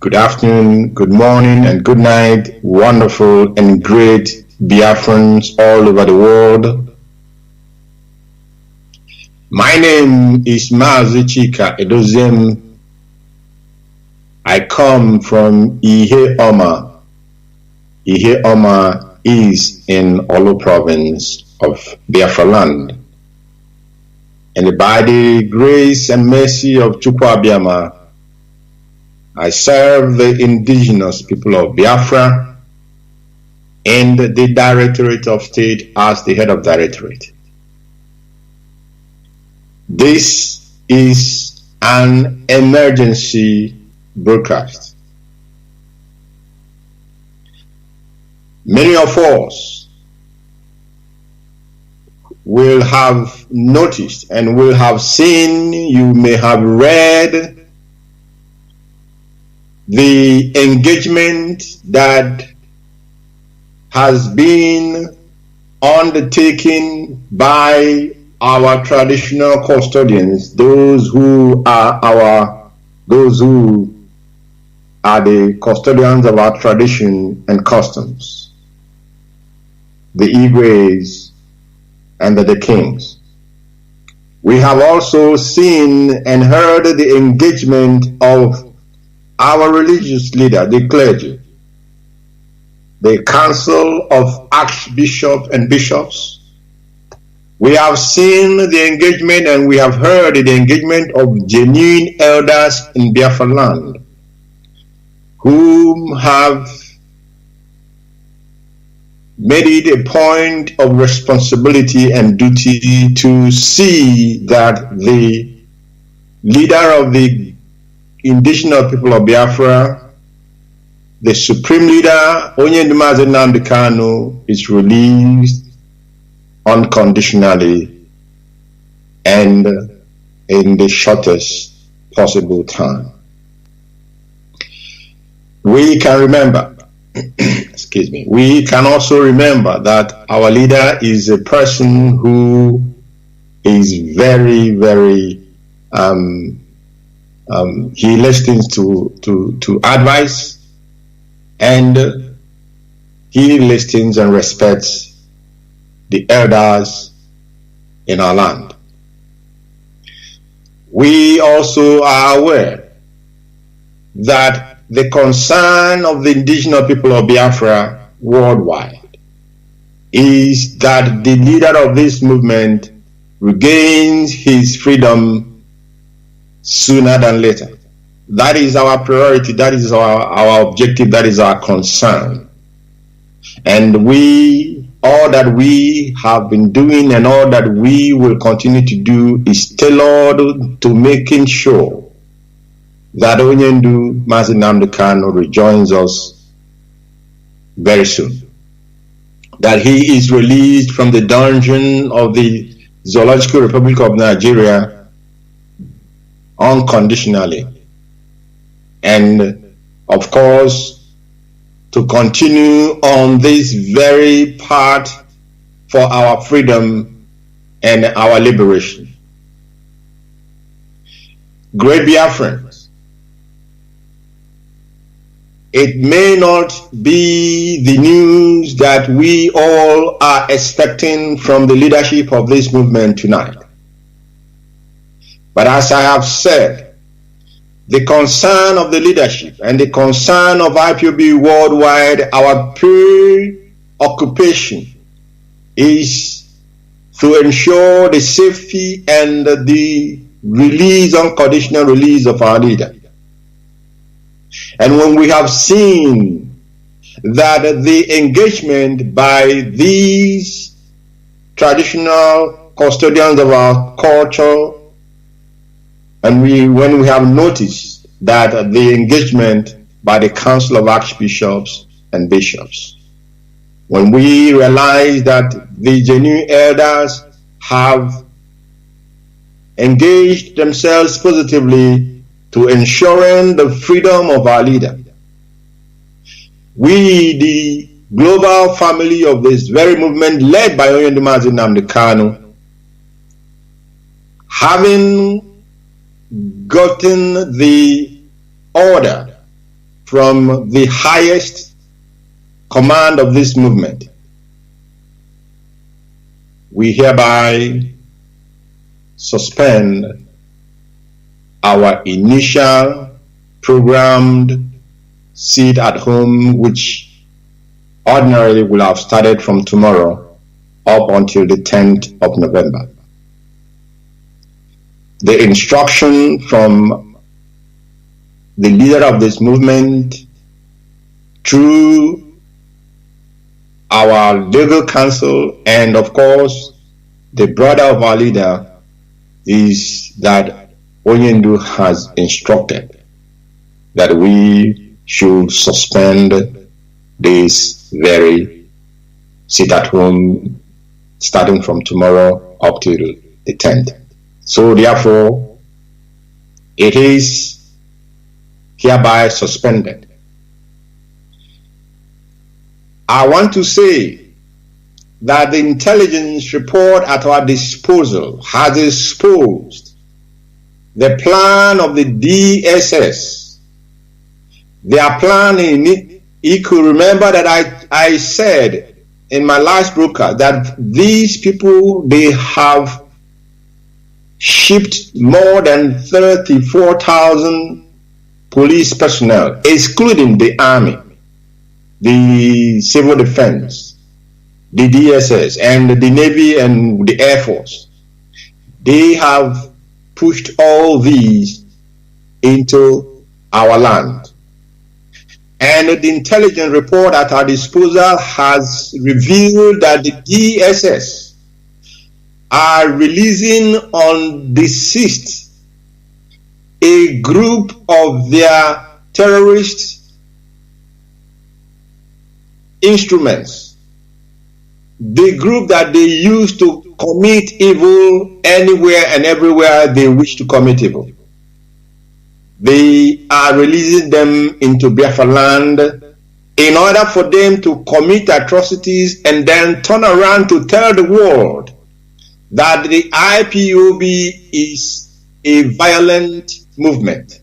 Good afternoon, good morning, and good night, wonderful and great Biafrans all over the world. My name is Mazi Chika Edoziem. I come from Ihe-Oma. Ihe-Oma is in Olu province of Biafra land. And by the grace and mercy of Chukwu Abiyama, I serve the indigenous people of Biafra in the Directorate of State as the head of Directorate. This is an emergency broadcast. Many of us will have noticed and will have seen, you may have read the engagement that has been undertaken by our traditional custodians, those who are the custodians of our tradition and customs, the Igwes and the kings. We have also seen and heard the engagement of our religious leader, the clergy, the council of archbishops and bishops. We have seen the engagement and we have heard the engagement of genuine elders in Biafra land, whom have made it a point of responsibility and duty to see that the leader of the indigenous people of Biafra, the supreme leader, Nnamdi Kanu, is released unconditionally and in the shortest possible time. We can remember, we can also remember that our leader is a person who is very, very he listens to advice, and he listens and respects the elders in our land. We also are aware that the concern of the indigenous people of Biafra worldwide is that the leader of this movement regains his freedom sooner than later. That is our priority, that is our objective, that is our concern. And all that we have been doing and all that we will continue to do is tailored to making sure that Onyendu Mazi Nnamdi Kanu rejoins us very soon. That he is released from the dungeon of the Zoological Republic of Nigeria unconditionally, and of course to continue on this very path for our freedom and our liberation. Great Biafrans, it may not be the news that we all are expecting from the leadership of this movement tonight. But as I have said, the concern of the leadership and the concern of IPOB worldwide, our preoccupation is to ensure the safety and the unconditional release of our leader. And when we have seen that the engagement by these traditional custodians of our culture, and when we have noticed that the engagement by the Council of Archbishops and Bishops, when we realize that the genuine elders have engaged themselves positively to ensuring the freedom of our leader, we, the global family of this very movement led by Onyendu Mazi Nnamdi Kanu, having gotten the order from the highest command of this movement, we hereby suspend our initial programmed sit at home, which ordinarily will have started from tomorrow up until the 10th of November. The instruction from the leader of this movement through our legal counsel and of course the brother of our leader is that Onyendu has instructed that we should suspend this very sit at home starting from tomorrow up till the 10th. So therefore, it is hereby suspended. I want to say that the intelligence report at our disposal has exposed the plan of the DSS. Their plan in it, you could remember that I said in my last broadcast that these people, they have shipped more than 34,000 police personnel, excluding the army, the civil defense, the DSS, and the Navy and the Air Force. They have pushed all these into our land. And the intelligence report at our disposal has revealed that the DSS are releasing on the 6th a group of their terrorist instruments, the group that they use to commit evil anywhere and everywhere they wish to commit evil. They are releasing them into Biafra land in order for them to commit atrocities and then turn around to tell the world that the IPOB is a violent movement.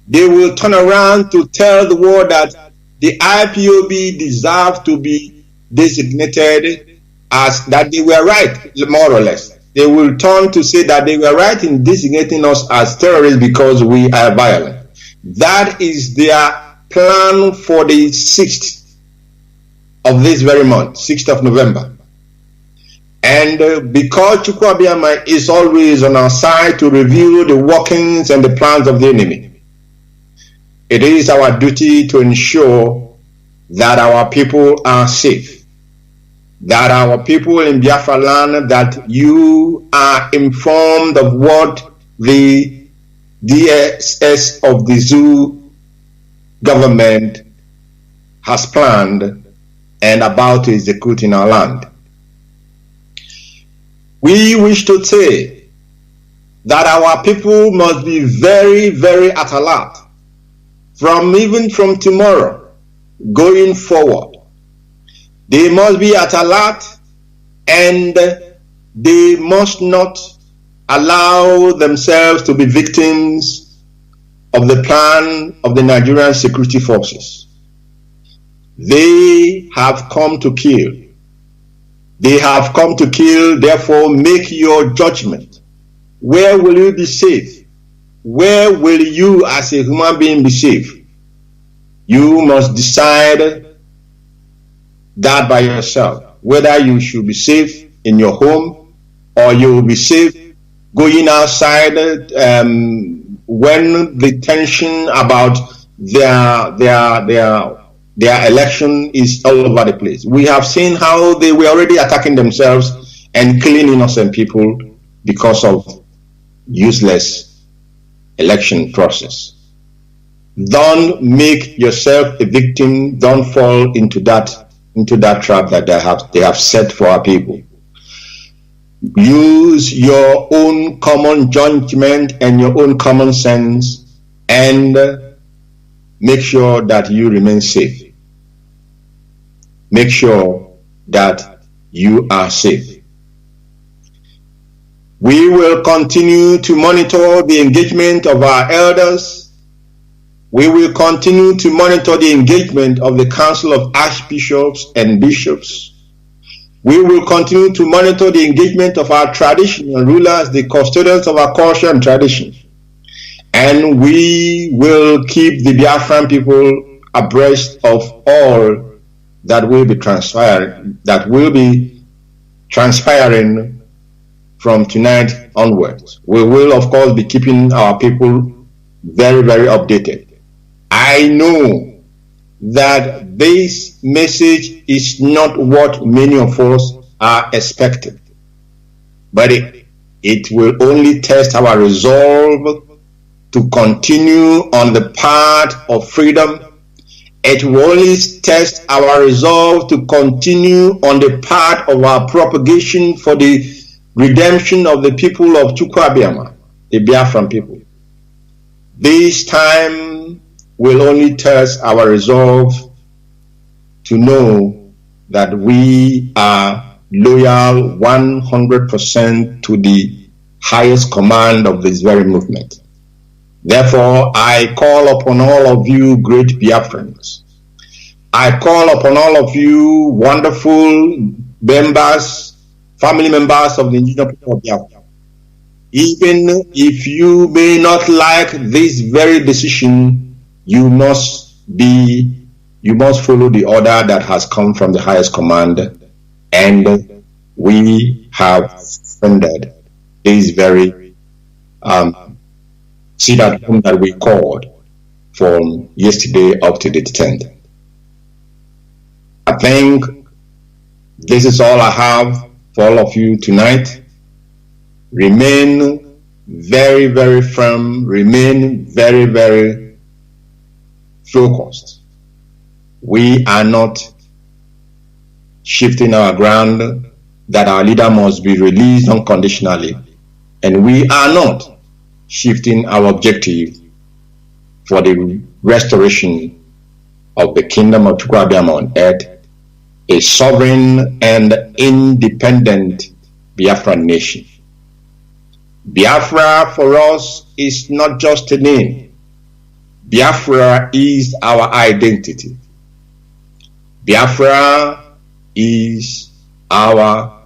They will turn around to tell the world that the IPOB deserve to be designated as that they were right, more or less. They will turn to say that they were right in designating us as terrorists because we are violent. That is their plan for the 6th of this very month, 6th of November. And because Chukwuabiama is always on our side to reveal the workings and the plans of the enemy, it is our duty to ensure that our people are safe, that our people in Biafra land, that you are informed of what the DSS of the zoo government has planned and about to execute in our land. We wish to say that our people must be very, very at alert even from tomorrow going forward. They must be at alert and they must not allow themselves to be victims of the plan of the Nigerian security forces. They have come to kill. They have come to kill, therefore make your judgment. Where will you be safe? Where will you as a human being be safe? You must decide that by yourself, whether you should be safe in your home or you will be safe going outside when the tension about their election is all over the place. We have seen how they were already attacking themselves and killing innocent people because of useless election process. Don't make yourself a victim. Don't fall into that trap that they have set for our people. Use your own common judgment and your own common sense and make sure that you remain safe. Make sure that you are safe. We will continue to monitor the engagement of our elders We will continue to monitor the engagement of the Council of Archbishops and Bishops. We will continue to monitor the engagement of our traditional rulers, the custodians of our culture and tradition. And we will keep the Biafran people abreast of all that will be transpiring from tonight onwards. We will, of course, be keeping our people very, very updated. I know that this message is not what many of us are expecting, but it will only test our resolve to continue on the path of freedom. It will only test our resolve to continue on the path of our propagation for the redemption of the people of Chukwuabiama, the Biafran people. This time will only test our resolve to know that we are loyal 100% to the highest command of this very movement. Therefore, I call upon all of you great Biafrans. I call upon all of you wonderful members, family members of the indigenous people of Biafra. Even if you may not like this very decision, you must follow the order that has come from the highest command, and we have suspended this very sit at home that we called from yesterday up to the 10th. I think this is all I have for all of you tonight. Remain very, very firm, remain very, very focused. We are not shifting our ground, that our leader must be released unconditionally, and we are not shifting our objective for the restoration of the kingdom of Chukwuabiama on earth, a sovereign and independent Biafran nation. Biafra for us is not just a name. Biafra is our identity. Biafra is our